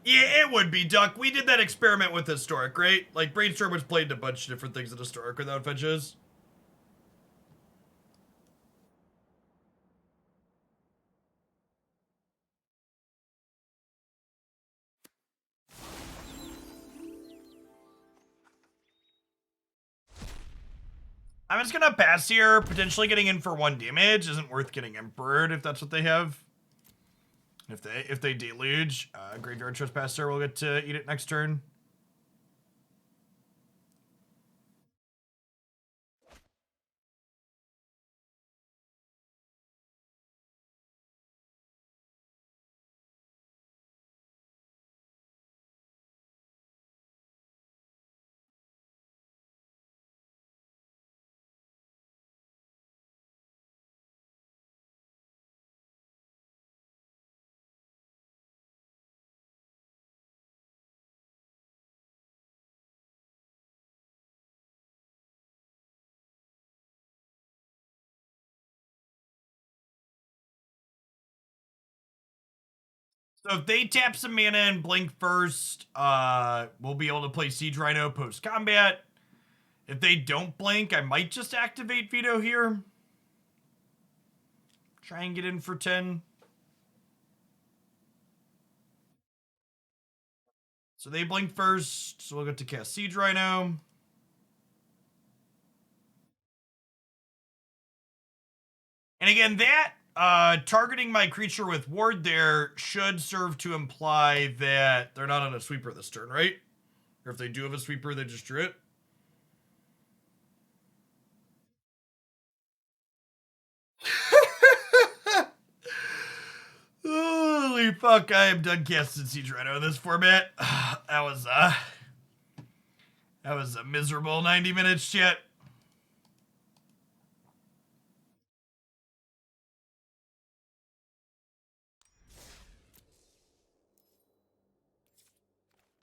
Yeah, it would be, Duck. We did that experiment with Historic, right? Like, Brainstorm was played a bunch of different things in Historic without fetches. I'm just gonna pass here. Potentially getting in for 1 damage isn't worth getting Emperored if that's what they have. If they deluge, Graveyard Trespasser will get to eat it next turn. So if they tap some mana and blink first, we'll be able to play Siege Rhino post-combat. If they don't blink, I might just activate Veto here. Try and get in for 10. So they blink first, so we'll get to cast Siege Rhino. And again, that targeting my creature with Ward there should serve to imply that they're not on a sweeper this turn, right? Or if they do have a sweeper, they just drew it. Holy fuck, I am done casting Siege Rhino in this format. That was That was a miserable 90 minutes, chat.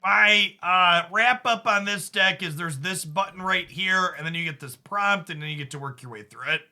My wrap up on this deck is there's this button right here, and then you get this prompt, and then you get to work your way through it.